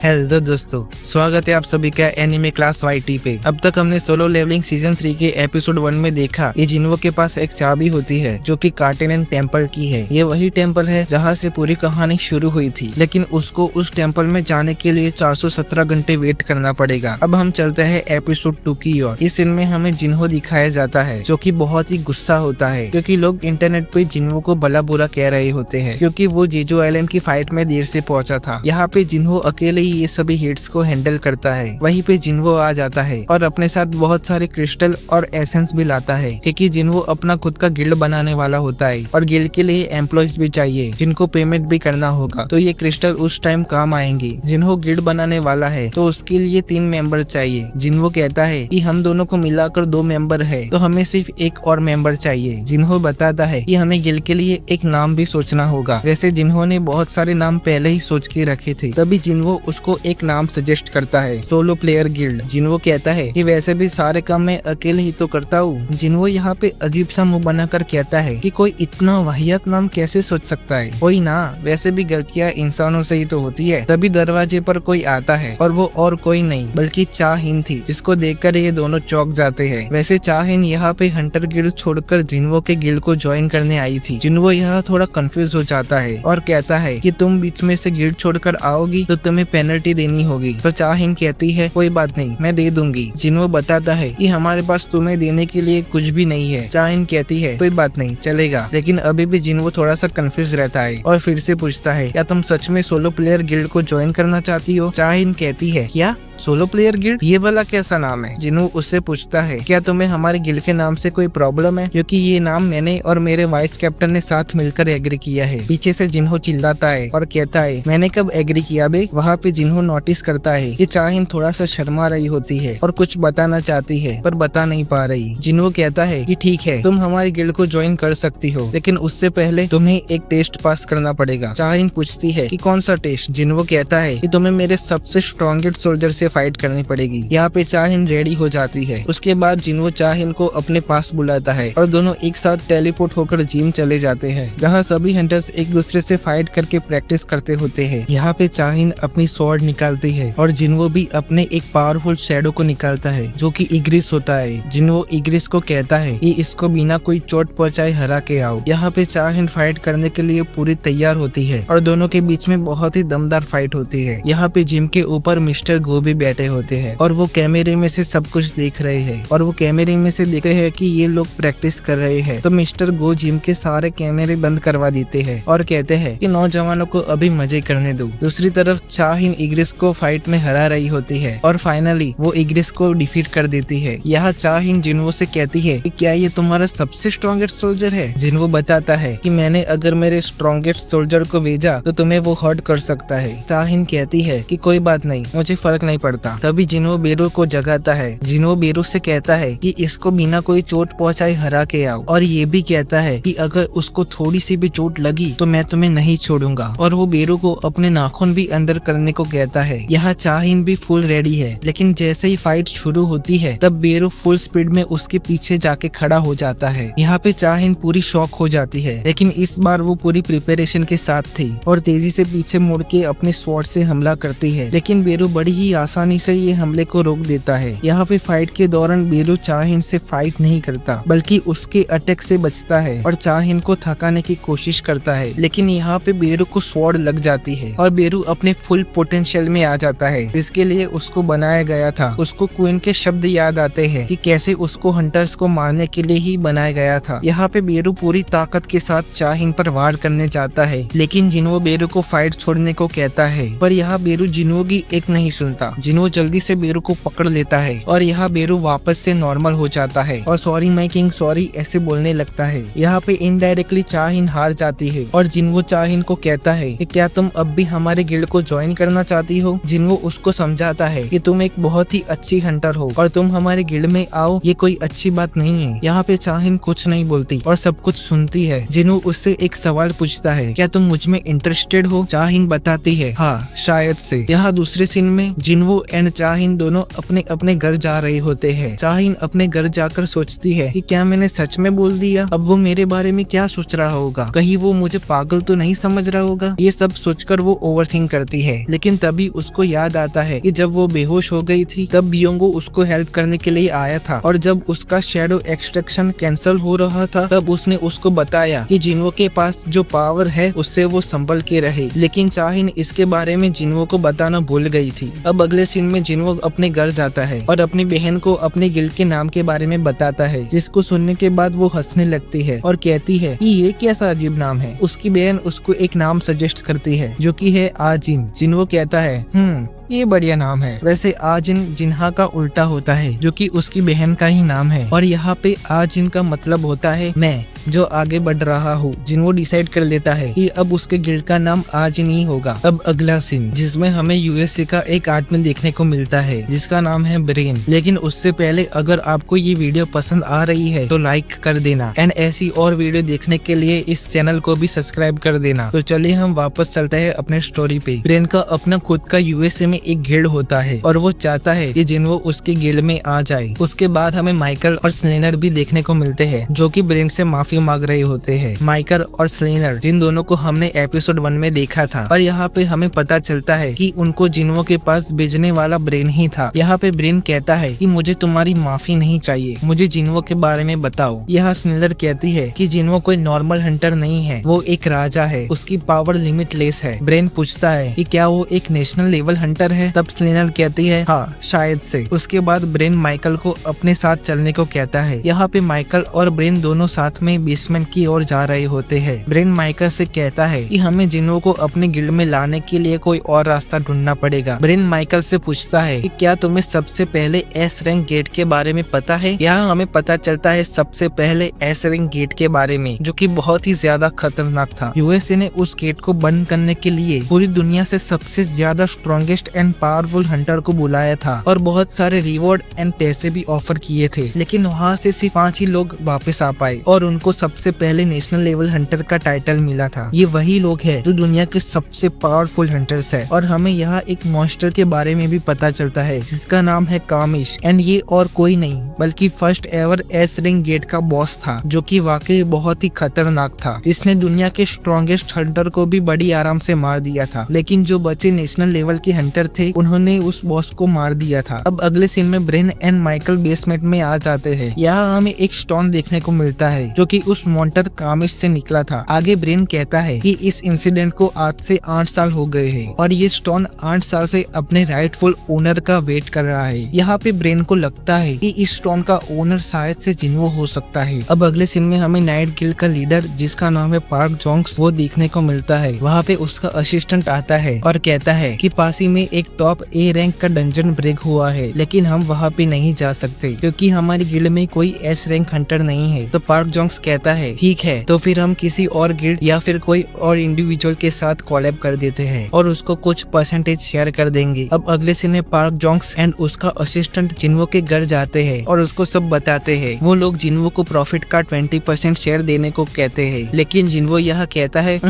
Hello दोस्तों, स्वागत है आप सभी का एनिमे क्लास वाईटी पे। अब तक हमने सोलो लेवलिंग सीजन 3 के एपिसोड 1 में देखा कि जिन्हो के पास एक चाबी होती है जो कि कार्टेनन टेम्पल की है। ये वही टेम्पल है जहाँ से पूरी कहानी शुरू हुई थी, लेकिन उसको उस टेम्पल में जाने के लिए 417 घंटे वेट करना पड़ेगा। अब हम चलते हैं एपिसोड 2 की ओर। इस सीन में हमें जिन्हो दिखाया जाता है जो कि बहुत ही गुस्सा होता है क्योंकि लोग इंटरनेट पे जिन्हो को भला बुरा कह रहे होते हैं क्योंकि वो जीजू आइलैंड की फाइट में देर से पहुंचा था। यहाँ पे जिन्हो अकेले ये सभी हिट्स को हैंडल करता है। वहीं पे जिन्हो आ जाता है और अपने साथ बहुत सारे क्रिस्टल और एसेंस भी लाता है क्योंकि जिन्हो अपना खुद का गिल्ड बनाने वाला होता है और गिल्ड के लिए एम्प्लॉयज भी चाहिए जिनको पेमेंट भी करना होगा, तो ये क्रिस्टल उस टाइम काम आएंगे। जिन्हो गिल्ड बनाने वाला है तो उसके लिए 3 मेंबर चाहिए। जिन्हो कहता है कि हम दोनों को मिलाकर 2 मेंबर है तो हमें सिर्फ एक और मेंबर चाहिए। जिन्हो बताता है कि हमें गिल्ड के लिए एक नाम भी सोचना होगा। वैसे जिन्हो ने बहुत सारे नाम पहले ही सोच के रखे थे, तभी जिन्हो उसको एक नाम सजेस्ट करता है, सोलो प्लेयर गिल्ड। जिन्हो कहता है कि वैसे भी सारे काम मैं अकेले ही तो करता हूँ। जिन्हो यहाँ पे अजीब सा मुंह बनाकर कहता है कि कोई इतना वाहियात नाम कैसे सोच सकता है। कोई ना, वैसे भी गलतियाँ इंसानों से ही तो होती है। तभी दरवाजे पर कोई आता है और वो और कोई नहीं बल्कि चाहिन थी, जिसको देखकर ये दोनों चौंक जाते हैं। वैसे चाहिन यहाँ पे हंटर गिल्ड छोड़कर जिन्हो के गिल्ड को ज्वाइन करने आई थी। जिन्हो यहाँ थोड़ा कंफ्यूज हो जाता है और कहता है कि तुम बीच में से गिल्ड छोड़कर आओगी तो तुम्हें पेनल्टी देनी होगी। तो चाहिन कहती है कोई बात नहीं, मैं दे दूंगी। जिन्हो बताता है कि हमारे पास तुम्हें देने के लिए कुछ भी नहीं है। चाहिन कहती है कोई बात नहीं, चलेगा। लेकिन अभी भी जिन्हो थोड़ा सा कंफ्यूज रहता है और फिर से पूछता है क्या तुम सच में सोलो प्लेयर गिल्ड को ज्वाइन करना चाहती हो। चाहिन कहती है क्या सोलो प्लेयर गिल्ड, ये वाला कैसा नाम है। जिन्हो उससे पूछता है क्या तुम्हें हमारे गिल्ड के नाम से कोई प्रॉब्लम है, क्योंकि ये नाम मैंने और मेरे वाइस कैप्टन ने साथ मिलकर एग्री किया है। पीछे से जिन्हो चिल्लाता है और कहता है मैंने कब एग्री किया बे। वहाँ पे जिन्हो नोटिस करता है कि चाहिन थोड़ा सा शर्मा रही होती है और कुछ बताना चाहती है पर बता नहीं पा रही। जिन्हो कहता है कि ठीक है, तुम हमारी गिल्ड को ज्वाइन कर सकती हो, लेकिन उससे पहले तुम्हें एक टेस्ट पास करना पड़ेगा। चाहिन पूछती है कि कौन सा टेस्ट। जिन्हो कहता है कि तुम्हें मेरे सबसे स्ट्रॉन्गेस्ट सोल्जर से फाइट करनी पड़ेगी। यहाँ पे चाहिन रेडी हो जाती है। उसके बाद जिन्हो चाहिन को अपने पास बुलाता है और दोनों एक साथ टेलीपोर्ट होकर जिम चले जाते हैं, जहाँ सभी हंटर्स एक दूसरे से फाइट करके प्रैक्टिस करते होते हैं। यहाँ पे चाहिन अपनी स्वॉर्ड निकालती है और जिन्हो भी अपने एक पावरफुल शैडो को निकालता है जो कि इग्रिस होता है। जिन्हो इग्रिस को कहता है कि इसको बिना कोई चोट पहुंचाए हरा के आओ। यहाँ पे चाहिन फाइट करने के लिए पूरी तैयार होती है और दोनों के बीच में बहुत ही दमदार फाइट होती है। यहाँ पे जिम के ऊपर मिस्टर गो भी बैठे होते हैं और वो कैमरे में से सब कुछ देख रहे हैं और वो कैमरे में से देखते हैं कि ये लोग प्रैक्टिस कर रहे हैं। तो मिस्टर गो जिम के सारे कैमरे बंद करवा देते हैं और कहते हैं कि नौजवानों को अभी मजे करने दो। दूसरी तरफ चाहिन इग्रिस को फाइट में हरा रही होती है और फाइनली वो इग्रिस को डिफीट कर देती है। यहाँ चाहिन जिन्हो से कहती है कि क्या ये तुम्हारा सबसे स्ट्रॉन्गेस्ट सोल्जर है। जिन्हो बताता है कि मैंने अगर मेरे स्ट्रॉन्गेस्ट सोल्जर को भेजा तो तुम्हें वो हर्ट कर सकता है। चाहिन कहती है कि कोई बात नहीं, मुझे फर्क नहीं पड़ता। तभी जिन्हो बेरू को जगाता है। जिन्हो बेरू से कहता है कि इसको बिना कोई चोट पहुंचाए हरा के आओ और ये भी कहता है कि अगर उसको थोड़ी सी भी चोट लगी तो मैं तुम्हें नहीं छोड़ूंगा। और वो बेरू को अपने नाखून भी अंदर करने को कहता है। यहाँ चाहिन भी फुल रेडी है, लेकिन जैसे ही फाइट शुरू होती है तब बेरू फुल स्पीड में उसके पीछे जाके खड़ा हो जाता है। यहाँ पे चाहिन पूरी शॉक हो जाती है, लेकिन इस बार वो पूरी प्रिपरेशन के साथ थी और तेजी से पीछे मुड़ के अपने स्वॉर्ड से हमला करती है। लेकिन बेरू बड़ी ही आसानी से ये हमले को रोक देता है। यहाँ पे फाइट के दौरान बेरू चाहिन से फाइट नहीं करता बल्कि उसके अटैक से बचता है और चाहिन को थकाने की कोशिश करता है। लेकिन यहाँ पे बेरू को स्वॉर्ड लग जाती है और बेरू अपने फुल पोटेंशियल में आ जाता है जिसके लिए उसको बनाया गया था। उसको क्वीन के शब्द याद आते हैं कि कैसे उसको हंटर्स को मारने के लिए ही बनाया गया था। यहाँ पे बेरू पूरी ताकत के साथ चाहिन पर वार करने जाता है, लेकिन जिन्हो बेरू को फाइट छोड़ने को कहता है, पर यहाँ बेरू जिन्हो की एक नहीं सुनता। जिन्हो जल्दी से बेरू को पकड़ लेता है और यहाँ बेरू वापस से नॉर्मल हो जाता है और सॉरी माय किंग सॉरी ऐसे बोलने लगता है। यहाँ पे इनडायरेक्टली चाहिन हार जाती है और जिन्हो चाहिन को कहता है कि क्या तुम अब भी हमारे गिल्ड को ज्वाइन करना चाहती हो। जिन्हो उसको समझाता है कि तुम एक बहुत ही अच्छी हंटर हो और तुम हमारे गिल्ड में आओ ये कोई अच्छी बात नहीं है। यहाँ पे चाहिन कुछ नहीं बोलती और सब कुछ सुनती है। जिन्हो उससे एक सवाल पूछता है क्या तुम मुझ में इंटरेस्टेड हो। चाहिन बताती है हाँ शायद से। यहाँ दूसरे सीन में जिन्हो जिन्वो एंड चाहिन दोनों अपने अपने घर जा रहे होते हैं। चाहिन अपने घर जाकर सोचती है कि क्या मैंने सच में बोल दिया, अब वो मेरे बारे में क्या सोच रहा होगा, कहीं वो मुझे पागल तो नहीं समझ रहा होगा। ये सब सोचकर वो ओवरथिंक करती है। लेकिन तभी उसको याद आता है कि जब वो बेहोश हो गई थी तब बियोंगो उसको हेल्प करने के लिए आया था, और जब उसका शैडो एक्सट्रैक्शन कैंसिल हो रहा था तब उसने उसको बताया कि जिन्वो के पास जो पावर है उससे वो संभल के रहे। लेकिन चाहिन इसके बारे में जिन्वो को बताना भूल गई थी। अब अगले सीन में जिन्वो अपने घर जाता है और अपनी बहन को अपने गिल्ड के नाम के बारे में बताता है, जिसको सुनने के बाद वो हंसने लगती है और कहती है कि ये कैसा अजीब नाम है। उसकी बहन उसको एक नाम सजेस्ट करती है जो कि है आजिन। जिन्वो कहता है ये बढ़िया नाम है। वैसे आजिन जिन्हा का उल्टा होता है जो कि उसकी बहन का ही नाम है, और यहाँ पे आजिन का मतलब होता है मैं जो आगे बढ़ रहा हूँ। जिन्वो डिसाइड कर लेता है कि अब उसके गिल्ड का नाम आजिन ही होगा। अब अगला सीन जिसमें हमें यूएसए का एक आदमी देखने को मिलता है जिसका नाम है ब्रेन। लेकिन उससे पहले अगर आपको ये वीडियो पसंद आ रही है तो लाइक कर देना, एंड ऐसी और वीडियो देखने के लिए इस चैनल को भी सब्सक्राइब कर देना। तो चलिए हम वापस चलते हैं अपने स्टोरी पे। ब्रेन का अपना खुद का यूएसए में एक गिल्ड होता है और वो चाहता है कि जिन्वो उसके गिल्ड में आ जाए। उसके बाद हमें माइकल और स्लेनर भी देखने को मिलते हैं जो कि ब्रेन से माफी मांग रहे होते हैं। माइकल और स्लेनर जिन दोनों को हमने एपिसोड 1 में देखा था, और यहाँ पे हमें पता चलता है कि उनको जिन्वो के पास भेजने वाला ब्रेन ही था। यहाँ पे ब्रेन कहता है कि मुझे तुम्हारी माफी नहीं चाहिए, मुझे जिन्वो के बारे में बताओ। यहाँ स्लेनर कहती है कि जिन्वो कोई नॉर्मल हंटर नहीं है, वो एक राजा है, उसकी पावर लिमिटलेस है। ब्रेन पूछता है कि क्या वो एक नेशनल लेवल हंटर है, तब स्लेनर कहती है हाँ शायद से। उसके बाद ब्रेन माइकल को अपने साथ चलने को कहता है। यहाँ पे माइकल और ब्रेन दोनों साथ में बेसमेंट की ओर जा रहे होते हैं। ब्रेन माइकल से कहता है कि हमें जिन्वो को अपने गिल्ड में लाने के लिए कोई और रास्ता ढूंढना पड़ेगा। ब्रेन माइकल से पूछता है कि क्या तुम्हें सबसे पहले एस रैंक गेट के बारे में पता है। यहाँ हमें पता चलता है सबसे पहले एस रैंक गेट के बारे में, जो कि बहुत ही ज्यादा खतरनाक था। यूएसए ने उस गेट को बंद करने के लिए पूरी दुनिया से सबसे ज्यादा स्ट्रॉन्गेस्ट एंड पावरफुल हंटर को बुलाया था और बहुत सारे रिवॉर्ड एंड पैसे भी ऑफर किए थे। लेकिन वहाँ से सिर्फ 5 ही लोग वापस आ पाए और उनको सबसे पहले नेशनल लेवल हंटर का टाइटल मिला था। ये वही लोग हैं जो दुनिया के सबसे पावरफुल हंटर्स है। और हमें यहाँ एक मॉन्स्टर के बारे में भी पता चलता है जिसका नाम है कामिश, एंड ये और कोई नहीं बल्कि first ever S rank gate का बॉस था, जो कि वाकई बहुत ही खतरनाक था, जिसने दुनिया के स्ट्रॉन्गेस्ट हंटर को भी बड़ी आराम से मार दिया था। लेकिन जो बचे नेशनल लेवल के हंटर थे उन्होंने उस बॉस को मार दिया था। अब अगले सीन में ब्रेन एंड माइकल बेसमेंट में आ जाते हैं। यहाँ हमें एक स्टोन देखने को मिलता है जो कि उस मॉन्स्टर कामिश से निकला था। आगे ब्रेन कहता है कि इस इंसिडेंट को आज से 8 साल हो गए हैं और ये स्टोन 8 साल से अपने राइटफुल ओनर का वेट कर रहा है। यहाँ पे ब्रेन को लगता है कि इस स्टोन का ओनर शायद से जिन्वो हो सकता है। अब अगले सीन में हमें नाइट गिल्ड का लीडर जिसका नाम है पार्क जोंग्स वो देखने को मिलता है। वहाँ पे उसका असिस्टेंट आता है और कहता है कि पास ही में एक टॉप ए रैंक का डंजन ब्रेक हुआ है, लेकिन हम वहाँ पे नहीं जा सकते क्योंकि हमारी गिल्ड में कोई एस रैंक हंटर नहीं है। तो पार्क जोंग्स कहता है ठीक है, तो फिर हम किसी और गिल्ड या फिर कोई और इंडिविजुअल के साथ कोलैब कर देते हैं और उसको कुछ परसेंटेज शेयर कर देंगे। अब अगले सीन में पार्क जोंग्स एंड उसका असिस्टेंट जिन्वो के घर जाते हैं और उसको सब बताते हैं। वो लोग जिन्वो को प्रॉफिट का 20% शेयर देने को कहते हैं, लेकिन जिन्वो यह कहता है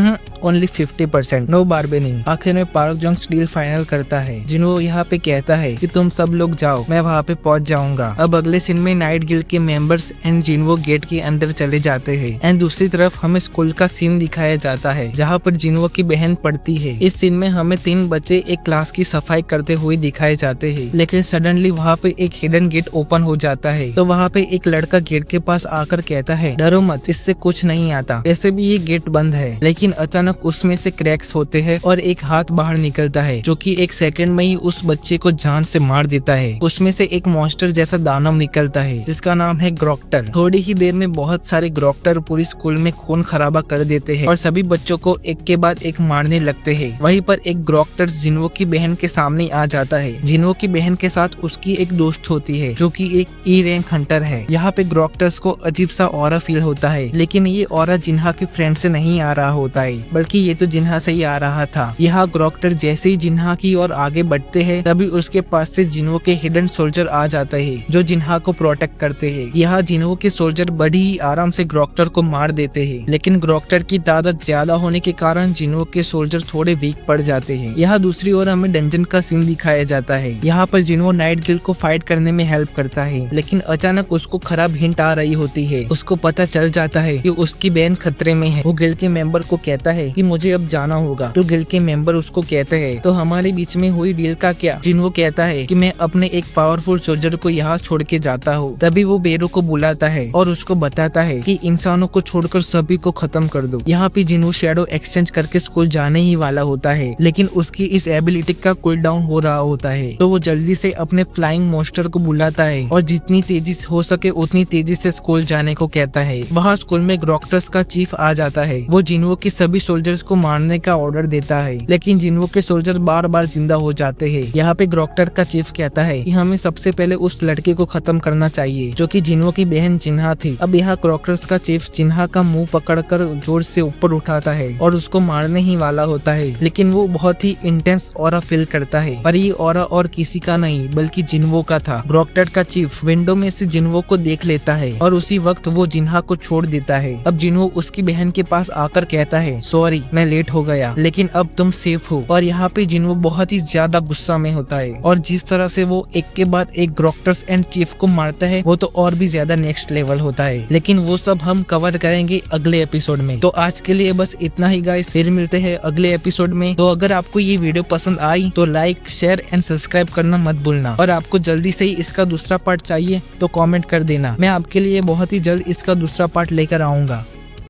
ओनली 50%, नो बार्गेनिंग। आखिर में पार्क जोंग्स डील फाइनल करता है। जिन्वो यहाँ पे कहता है कि तुम सब लोग जाओ, मैं वहाँ पे पहुँच जाऊंगा। अब अगले सीन में नाइट गिल्ड के मेंबर्स एंड जिन्वो गेट के अंदर चले जाते हैं एंड दूसरी तरफ हमें स्कूल का सीन दिखाया जाता है जहाँ पर जिन्वो की बहन पढ़ती है। इस सीन में हमें 3 बच्चे एक क्लास की सफाई करते हुए दिखाए जाते हैं, लेकिन सडनली वहाँ पे एक हिडन गेट ओपन हो जाता है। तो वहाँ पे एक लड़का गेट के पास आकर कहता है डरो मत, इससे कुछ नहीं आता, वैसे भी ये गेट बंद है। लेकिन अचानक उसमें से क्रैक्स होते हैं और एक हाथ बाहर निकलता है जो कि एक सेकंड में ही उस बच्चे को जान से मार देता है। उसमें से एक मॉन्स्टर जैसा दानव निकलता है जिसका नाम है ग्रोक्टर। थोड़ी ही देर में बहुत सारे ग्रोक्टर पूरी स्कूल में खून खराबा कर देते हैं और सभी बच्चों को एक के बाद एक मारने लगते हैं। वहीं पर एक ग्रोक्टर जिन्वो की बहन के सामने आ जाता है। जिन्वो की बहन के साथ उसकी एक दोस्त होती है जो कि एक ई रैंक हंटर है। यहाँ पे ग्रोक्टर्स को अजीब सा ऑरा फील होता है, लेकिन ये ऑरा जिन्हा के फ्रेंड से नहीं आ रहा होता है, बल्कि ये तो जिन्हा से ही आ रहा था। यहाँ ग्रोक्टर जैसे ही जिन्हा की ओर और आगे बढ़ते हैं तभी उसके पास से जिन्हो के हिडन सोल्जर आ जाता है जो जिन्हा को प्रोटेक्ट करते हैं। यहाँ जिन्हो के सोल्जर बड़ी ही आराम से ग्रोक्टर को मार देते हैं, लेकिन ग्रोक्टर की तादाद ज्यादा होने के कारण जिन्हो के सोल्जर थोड़े वीक पड़ जाते हैं। यहाँ दूसरी ओर हमें डंजन का सीन दिखाया जाता है। यहाँ पर जिन्हो नाइट गिल्ड को फाइट करने में हेल्प करता है, लेकिन अचानक उसको खराब हिंट आ रही होती है। उसको पता चल जाता है कि उसकी बहन खतरे में है। वो गिल्ड के मेंबर को कहता है कि मुझे अब जाना होगा, तो गिल्ड के मेंबर उसको कहते हैं तो हमारे बीच में हुई डील का क्या। जिन्हो कहता है कि मैं अपने एक पावरफुल सोल्जर को यहाँ छोड़ के जाता हूँ। तभी वो बेरो को बुलाता है और उसको बताता है कि इंसानों को छोड़कर सभी को खत्म कर दो। यहाँ पे जिन्हो शैडो एक्सचेंज करके स्कूल जाने ही वाला होता है, लेकिन उसकी इस एबिलिटी का कूल डाउन हो रहा होता है, तो वो जल्दी से अपने फ्लाइंग मोस्टर को बुलाता है और जितनी तेजी से हो सके उतनी तेजी से स्कूल जाने को कहता है। वहाँ स्कूल में ग्रोक्टर्स का चीफ आ जाता है। वो जिन्हो के सभी सोल्जर्स को मारने का ऑर्डर देता है, लेकिन जिन्हो के सोल्जर बार बार जिंदा हो जाते हैं। यहाँ पे ग्रोक्टर का चीफ कहता है कि हमें सबसे पहले उस लड़के को खत्म करना चाहिए जो कि जिन्हो की बहन जिन्हा थी। अब यहाँ ग्रोक्टर्स का चीफ जिन्हा का मुंह पकड़कर जोर से ऊपर उठाता है और उसको मारने ही वाला होता है, लेकिन वो बहुत ही इंटेंस ऑरा फील करता है। पर ये ऑरा और किसी का नहीं बल्कि जिन्हो का था। ग्रोक्टर का चीफ विंडो में से जिन्हो को देख लेता है और उसी वक्त वो जिन्हा को छोड़ देता है। अब जिन्हो उसकी बहन के पास आकर कहता है सॉरी मैं लेट हो गया, लेकिन अब तुम सेफ हो। और यहाँ पे जिन्हो बहुत ही ज्यादा गुस्सा में होता है और जिस तरह से वो एक के बाद एक ग्रोक्टर्स एंड चीफ को मारता है वो तो और भी ज्यादा नेक्स्ट लेवल होता है, लेकिन वो सब हम कवर करेंगे अगले एपिसोड में। तो आज के लिए बस इतना ही गाइस, फिर मिलते हैं अगले एपिसोड में। तो अगर आपको ये वीडियो पसंद आई तो लाइक शेयर एंड सब्सक्राइब करना मत भूलना, और आपको जल्दी से ही इसका दूसरा पार्ट चाहिए तो कमेंट कर देना। मैं आपके लिए बहुत ही जल्द इसका दूसरा पार्ट लेकर आऊंगा।